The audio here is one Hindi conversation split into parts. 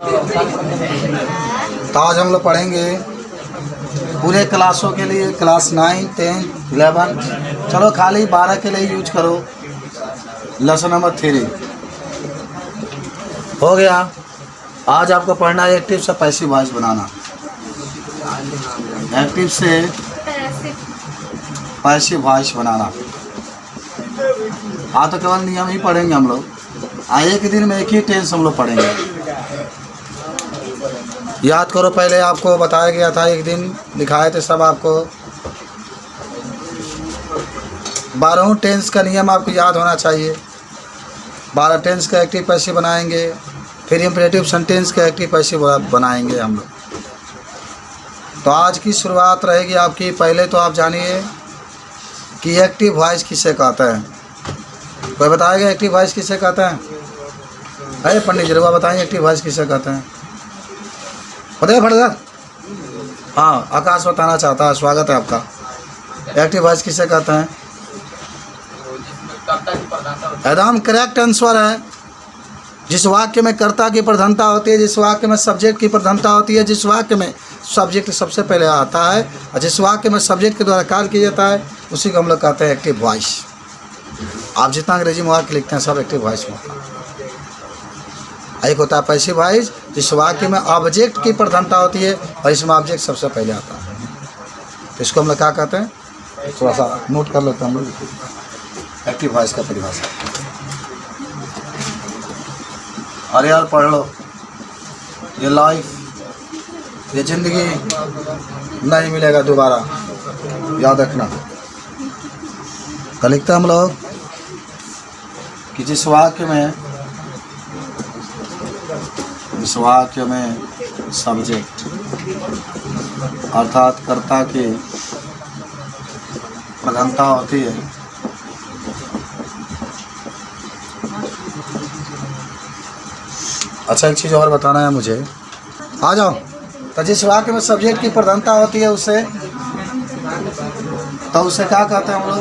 तो आज हम लोग पढ़ेंगे पूरे क्लासों के लिए, क्लास 9, 10, 11, चलो खाली 12 के लिए यूज करो। लेसन नंबर 3 हो गया। आज आपको पढ़ना है एक्टिव से पैसिव वॉइस बनाना। एक्टिव से पैसिव वॉइस बनाना। आज तो केवल नियम ही पढ़ेंगे हम लोग। एक दिन में एक ही टेंस हम लोग पढ़ेंगे। याद करो, पहले आपको बताया गया था, एक दिन दिखाए थे सब आपको। 12 टेंस का नियम आपको याद होना चाहिए। 12 टेंस का एक्टिव पैसिव बनाएंगे, फिर इंपरेटिव सेंटेंस का एक्टिव पैसिव बनाएंगे हम लोग। तो आज की शुरुआत रहेगी आपकी। पहले तो आप जानिए कि एक्टिव वॉइस किसे कहते हैं। कोई बताएगा एक्टिव वॉइस किसे कहते हैं? अरे पंडित जी बताइए एक्टिव वॉइस किसे कहते हैं? बताइए फटाफट। हाँ, आकाश बताना चाहता है। स्वागत है आपका। एक्टिव वॉइस किसे कहते हैं? एकदम करेक्ट आंसर है। जिस वाक्य में कर्ता की प्रधानता होती है, जिस वाक्य में सब्जेक्ट की प्रधानता होती है, जिस वाक्य में सब्जेक्ट सबसे पहले आता है और जिस वाक्य में सब्जेक्ट के द्वारा कार्य किया जाता है, उसी को हम लोग कहते हैं एक्टिव वॉइस। आप जितना अंग्रेजी में वाक्य लिखते हैं सब एक्टिव वॉइस में होता है। एक होता है पैसिव वॉइस, जिस वाक्य में ऑब्जेक्ट की प्रधानता होती है और इसमें ऑब्जेक्ट सबसे पहले आता है। तो इसको हम लोग क्या कहते हैं? थोड़ा सा नोट कर लेते हैं हम लोग एक्टिव वॉइस का परिभाषा। अरे यार पढ़ लो। ये लाइफ, ये ज़िंदगी नहीं मिलेगा दोबारा, याद रखना। कल लिखते हैं हम लोग कि जिस वाक्य में सब्जेक्ट अर्थात कर्ता की प्रधानता होती है, अच्छा एक चीज़ और बताना है मुझे। आ जाओ। तो जिस वाक्य में सब्जेक्ट की प्रधानता होती है उसे क्या कहते हैं हम लोग?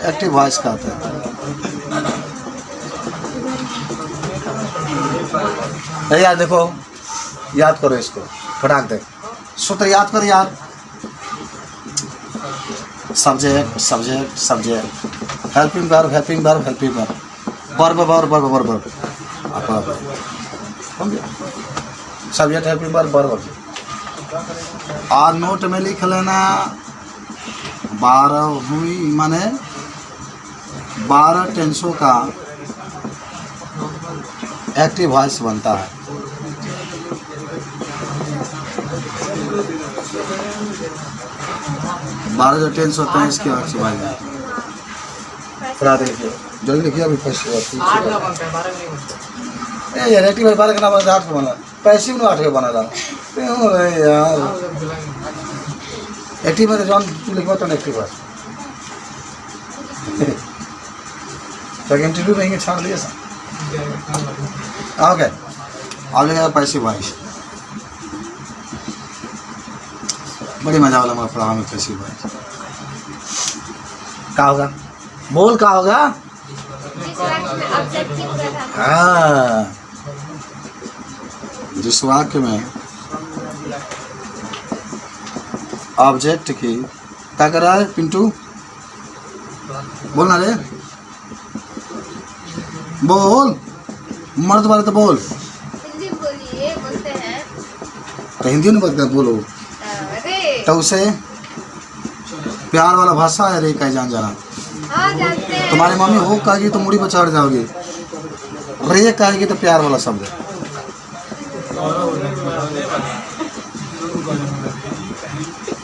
एक्टिव वॉइस कहते हैं। यार देखो, याद करो इसको, फटाक दे सूत्र याद करो यार। Subject subject subject, helping verb helping verb helping verb, verb verb verb verb verb, subject helping verb verb. और नोट में लिख लेना 12 हुई माने 12 टेंसों का एक्टिव वॉइस बनता है। बारह जो टेंस होते हैं इसके एक्टिव वॉइस देखिए, जल्दी लिखिए अभी। पैसिव यार एक्टिव 12 का नाम 8 को बना, पैसिव ने 8 को बना रहा यार। एक्टिव में जॉन लिखवा तो एक्टिव वॉइस इंटरव्यू में छाड़ दिया सर। ओके, अब लिखा पैसिव वॉइस। बड़ी मजा वाला हमारा पढ़ा में पैसिव वॉइस। क्या होगा? बोल क्या होगा? हाँ, जिस वाक्य में ऑब्जेक्ट की क्या कर रहा है पिंटू? बोलना रे, बोल। मर्द वाले तो बोल। हिंदी बोलिए, बोलते हैं तो हिंदी में बात कर, बोलो। तो उसे प्यार वाला भाषा है रे कह जान जाना। हाँ, जानते हैं। तुम्हारी मम्मी हो कहेगी तो मुड़ी पर चढ़ जाओगी, रे कहेगी तो प्यार वाला शब्द है।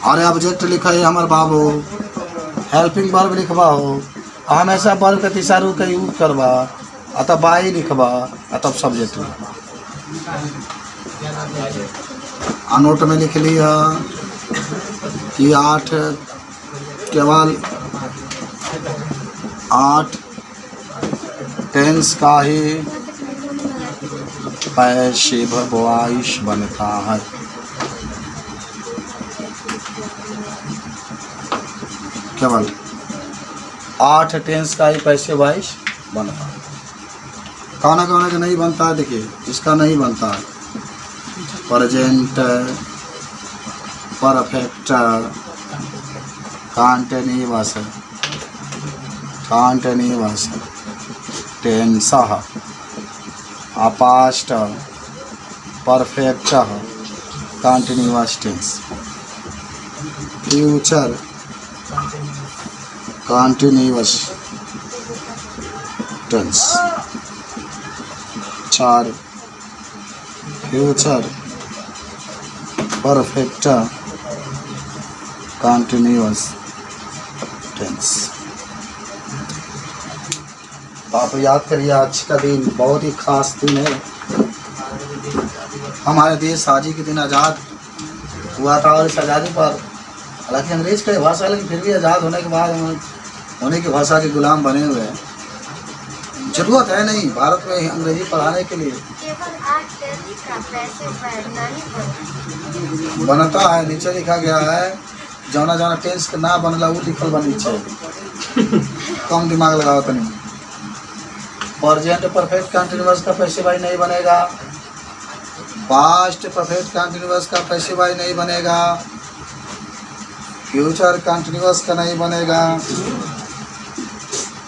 अरे ऑब्जेक्ट लिखा है हमारे बाबू, हेल्पिंग वर्ब लिखवा हो, हमेशा वर्ब के तीसरा का यूज करवा, अतः बाई लिखवा, अतः सब्जेक्ट लिखवा। नोट में लिख लिया कि 8 केवल 8 टेंस का ही पैसिव वॉइस बनता है। केवल 8 टेंस का ही पैसिव वॉइस बनता है। कौन का नहीं बनता है? देखिए, इसका नहीं बनता है। Present perfect continuous tense past perfect continuous tense future continuous tense 4 future perfect continuous tense. तो आप याद करिए, आज का दिन बहुत ही खास दिन है। हमारे देश आज़ादी के दिन आज़ाद हुआ था और इस आज़ादी पर हालांकि अंग्रेज का भाषा, लेकिन फिर भी आज़ाद होने के बाद होने की भाषा के गुलाम बने हुए हैं। जरूरत है नहीं भारत में अंग्रेजी पढ़ाने के लिए। केवल आज दिल्ली का पैसे बढ़ना ही बनता है, नीचे लिखा गया है जौना जौना टेंस के ना बनला वो लिखल बा नीचे। कम दिमाग लगाओ तनी। प्रेजेंट परफेक्ट कंटिन्यूअस का पैसिव नहीं बनेगा, पास्ट परफेक्ट कंटिन्यूअस का पैसिव नहीं बनेगा, फ्यूचर कंटिन्यूअस का नहीं बनेगा,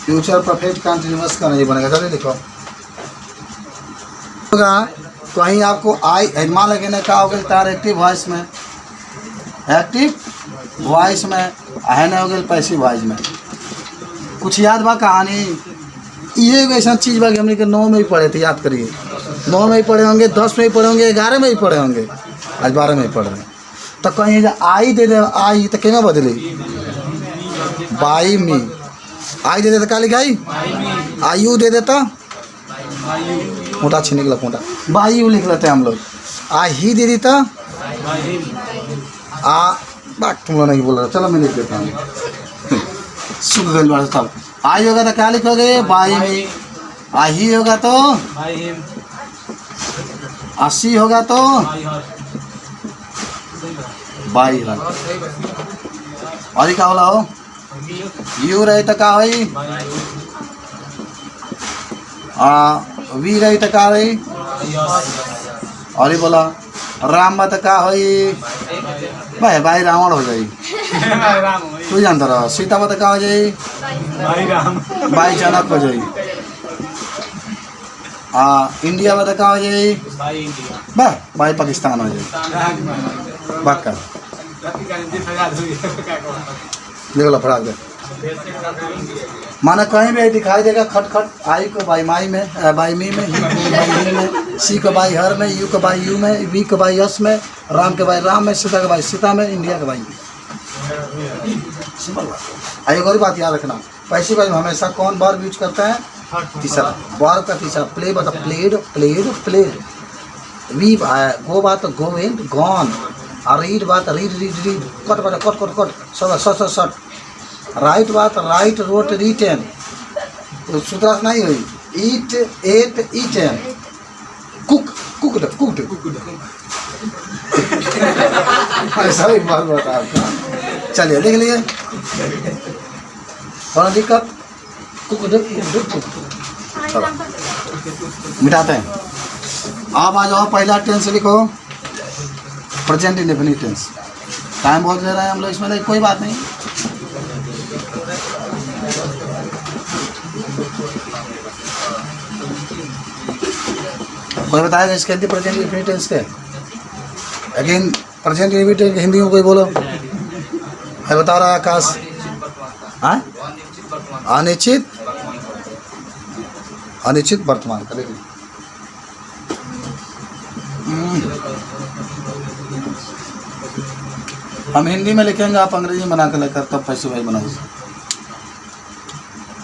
फ्यूचर परफेक्ट कंटिन्यूअस का नहीं बनेगा। चलिए लिखो होगा तो वहीं आपको आई मान लगे ना क्या हो गया तार एक्टिव वॉइस में, एक्टिव वॉइस में है ना हो गया पैसिव वॉइस में। कुछ याद बा कहानी, ये ऐसा चीज़ बा कि हमने के 9 में ही पढ़े थे, याद करिए 9 में ही पढ़े होंगे, 10 में ही पढ़े होंगे, 11 में ही पढ़े होंगे, आज 12 में ही पढ़ रहे हैं। तो कहीं आई दे दे, आई तो क्या बदली बाई मी, आई दे देता क्या लिखा आयु दे देता, मोटा अच्छी निकला मोटा बायु लिख लेते हैं हम लोग। आ ही दे देता बात तुम लोग नहीं बोल रहे, चलो मैं लिख देता हूँ। सुख गई बात सब। आई होगा तो क्या लिखोगे बाई में, आ ही होगा तो अस्सी होगा तो बाई हर। और क्या बोला हो यू रही तो का होई, वी रही तो का होई, और बोला राम बा तो का होई भाई भाई रावण हो जाई। तू जानता रहो सीता बा तो का हो जाई भाई जनक हो जाई। इंडिया बा तो का हो जाई भाई पाकिस्तान हो जाई। बाका देख लो फटाक दे, माना कहीं भी दिखाई देगा खटखट, आई को बाई माई में, बाई मी में, ही को बाई ही में, सी को बाई हर में, यू को बाई यू में, वी को बाई यस में, राम के बाई राम में, सीता के बाई सीता में, इंडिया के बाई। सिंपल बात। एक और बात याद रखना, पैसे बाई हमेशा कौन वर्ब यूज करता है, तीसरा वर्ब का तीसरा। प्ले बता played played played, V go बात गो वेंट गॉन, और रीड बात रीड रीड रीड, कट बात cut cut cut shut shut सट, राइट बात राइट रोट रिटेन, तो सूत्र नहीं हुई, eat ate eaten, cook cooked cooked ऐसा ही बात बता आपका। चलिए देख लिए कौन दिक्कत, कुकड चलो मिटाते हैं। आप आ जाओ, पहला टेंस लिखो प्रेजेंट इंडेफिनिट टेंस। टाइम बहुत ले रहा है हम लोग इसमें, नहीं कोई बात नहीं। कोई बताएगा इसके हिंदी प्रेजेंट इंडेफिनिट टेंस के? अगेन प्रेजेंट इंडेफिनिट हिंदी में कोई बोलो, है बता रहा है आकाश। हाँ अनिश्चित अनिश्चित वर्तमान का देखिए। हम हिंदी में लिखेंगे, आप अंग्रेजी में बना कर लेकर तब पैसे भाई बनाओ।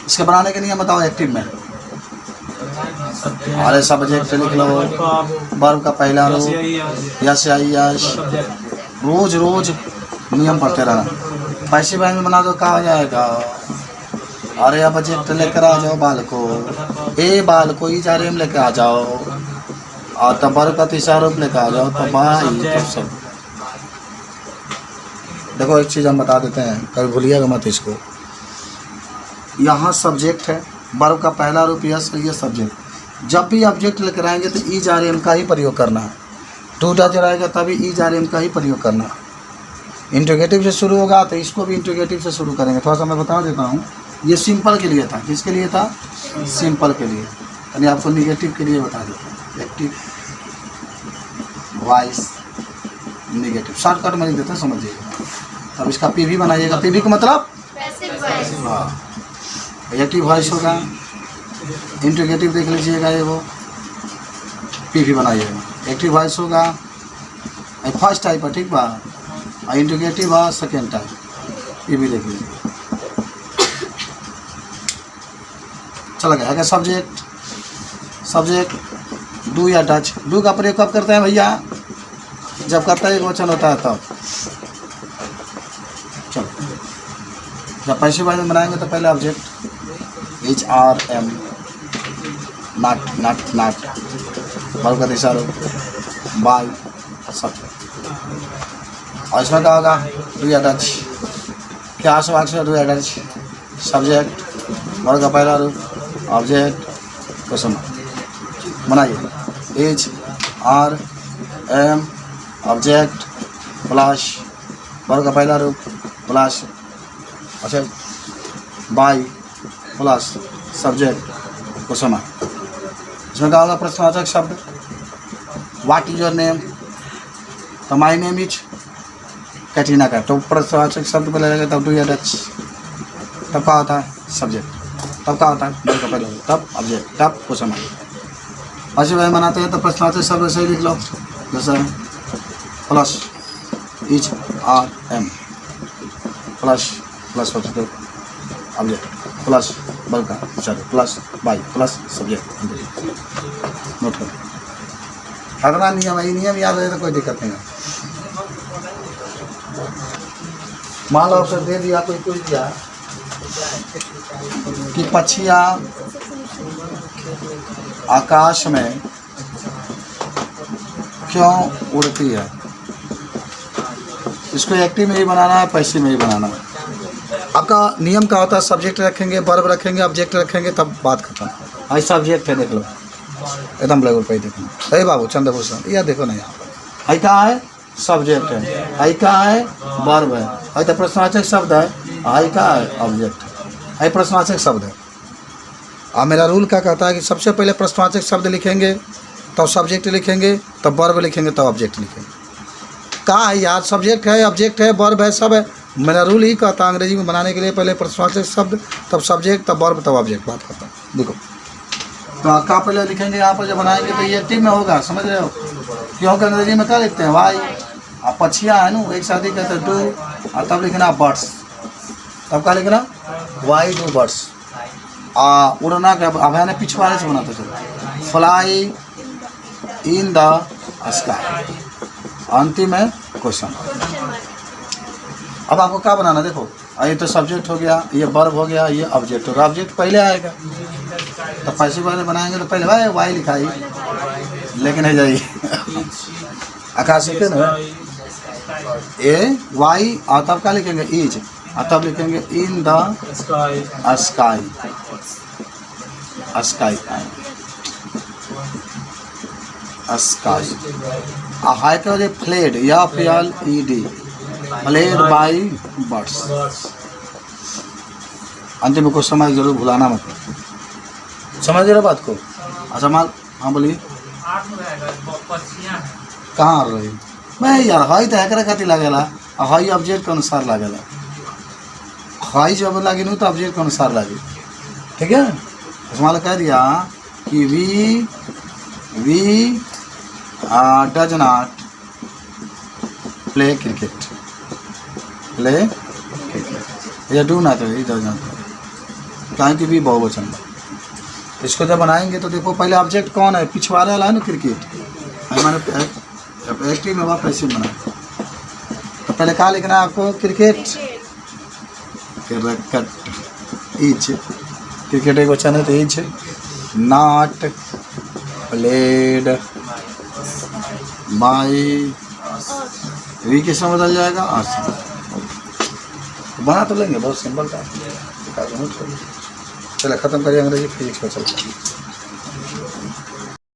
इसके बनाने के नियम बताओ एक्टिव में। अरे सब्जेक्ट लिख लो, वर्ब का पहला रो, यस आई यस, रोज रोज नियम पढ़ते रहना। पैसे भाई में बना दो क्या हो जाएगा। अरे अब बजेक्ट लेकर आ जाओ बाल को, ए बाल को ई चारे में लेकर आ जाओ, और तब वर्ब का तीसरा रूप लेकर आ जाओ, तो भाई तो सब। देखो एक चीज़ हम बता देते हैं, कभी भूलिएगा मत इसको। यहाँ सब्जेक्ट है, वर्ब का पहला रूप यस, ये सब्जेक्ट। जब भी ऑब्जेक्ट लेकर आएंगे तो ई जा रहे का ही प्रयोग करना है। टू टच रहेगा तभी इज आर एम का ही प्रयोग करना। इंट्रोगेटिव से शुरू होगा तो इसको भी इंट्रोगेटिव से शुरू करेंगे। थोड़ा सा मैं बता देता हूँ, ये सिंपल के लिए था। किसके लिए था? सिंपल के लिए। यानी आपको निगेटिव के लिए बता देता हूँ। एक्टिव वॉइस निगेटिव शॉर्टकट में लिख देते हैं, समझिएगा। अब इसका पीवी बनाइएगा। पीवी का मतलब पैसिव वॉइस। हाँ, एक्टिव वॉइस होगा। इंट्रोगेटिव देख लीजिएगा, ये वो पीवी बनाइएगा। एक्टिव वॉइस होगा फर्स्ट टाइप है, ठीक बा। और इंट्रोगेटिव है सेकेंड टाइप। ये भी देख लीजिए। चला गया। अगर सब्जेक्ट सब्जेक्ट डू या डच। डू का प्रयोग कब करते हैं भैया? जब करता है एक वचन होता है तब। चलो, जब पैसिव वॉइस में बनाएंगे तो पहले object H R am not not not verb का दिशा रो बाय सब। और इसमें क्या होगा? डू या डच। क्या वाक्य से? डू या डच। सब्जेक्ट वर्ब का पहला रूप ऑब्जेक्ट क्वेश्चन बनाइए। H R M object plus verb का पहला रूप प्लस अच्छा बाय प्लस सब्जेक्ट क्वेश्चन। इसमें क्या होगा? प्रश्नवाचक शब्द। What is your name? तो माई नेम इज कैटरीना का। तो प्रश्नवाचक शब्द पहले लगेगा, तब डू या डच। तब क्या होता है? सब्जेक्ट। तब क्या होता है? वर्ब का पहला रूप, तब ऑब्जेक्ट, तब क्वेश्चन। ऐसे वह बनाते हैं तो प्रश्नवाचक शब्द ऐसे ही लिख लो, जैसे plus is are am plus plus object plus verb का sorry plus by plus subject. Note करो, अगला नियम है। ये नियम याद रहे तो कोई दिक्कत नहीं है। मान लो अवसर दे दिया, कोई पूछ दिया कि पक्षियाँ आकाश में क्यों उड़ती है? इसको एक्टिव में ही बनाना है, पैसिव में ही बनाना है। आपका नियम क्या होता है? सब्जेक्ट रखेंगे, वर्ब रखेंगे, ऑब्जेक्ट रखेंगे, तब बात खत्म। आई सब्जेक्ट है, देख लो एकदम लेवल पे ही देखना। अरे बाबू चंद्रभूषण, यह देखो ना, यहाँ पर आई कहाँ है? सब्जेक्ट है। आई कहाँ है? वर्ब है। आई तो प्रश्नवाचक शब्द है। आई कहाँ है? ऑब्जेक्ट है। आई प्रश्नवाचक शब्द है। अब मेरा रूल क्या कहता है कि सबसे पहले प्रश्नवाचक शब्द लिखेंगे, तब सब्जेक्ट लिखेंगे, तब वर्ब लिखेंगे, तब ऑब्जेक्ट लिखेंगे। कहाँ है यार? सब्जेक्ट है, ऑब्जेक्ट है, वर्ब है, सब है। मेरा रूल ही कहता है अंग्रेजी में बनाने के लिए पहले प्रश्नवाचक शब्द, तब सब्जेक्ट, तब वर्ब, तब ऑब्जेक्ट। बात करता हूँ, देखो तो क्या पहले लिखेंगे यहाँ पर जब बनाएंगे तो ये एक्टिव में होगा, समझ रहे हो? क्योंकि अंग्रेजी में क्या लिखते हैं? वाई। आप पक्षियाँ है ना, एक साथ ही कहते हैं डू, और तब लिखना बर्ड्स। तब क्या लिखना? Why do birds. उड़ना क्या? अब मैंने पिछवाड़े से बनाते चलो, फ्लाई इन द स्काई। अंतिम है क्वेश्चन। अब आपको क्या बनाना? देखो, ये तो सब्जेक्ट हो गया, ये वर्ब हो गया, ये ऑब्जेक्ट होगा। ऑब्जेक्ट पहले आएगा तो पैसिव वाले बनाएंगे तो पहले भाई वाई लिखाई, लेकिन है जाइए आकाश लिखे ना ए वाई, और तब क्या लिखेंगे? इज, और तब लिखेंगे in the sky. Sky sky. High का वजह फ्लेड, या fled ED, fled by birds. अंतिम को समझ जरूर भुलाना मत, समझ रहे बात को? अच्छा मान, हाँ बोलिए। कहाँ आ रही मैं यार? हाई तो हैकर खातिर लगेला, हाई ऑब्जेक्ट के अनुसार लगेला। हाई जब लगे नहीं तो ऑब्जेक्ट के अनुसार लगे, ठीक है? मान कह दिया कि we does not play cricket. Play cricket या do not, he does not, कहें कि भी बहुवचन। इसको जब बनाएंगे तो देखो पहले ऑब्जेक्ट कौन है? पिछवाड़े वाला है ना, क्रिकेट। मैंने एक्टिव में वहाँ पैसिव बना, तो पहले क्या लिखना है आपको? क्रिकेट। क्रिकेट इज, क्रिकेट एक वचन है तो is not played by, V किस में बदल जाएगा? आज बना तो लेंगे, बहुत सिंपल था। चलो ख़त्म करिए अंग्रेजी, फिजिक्स पर चलते हैं।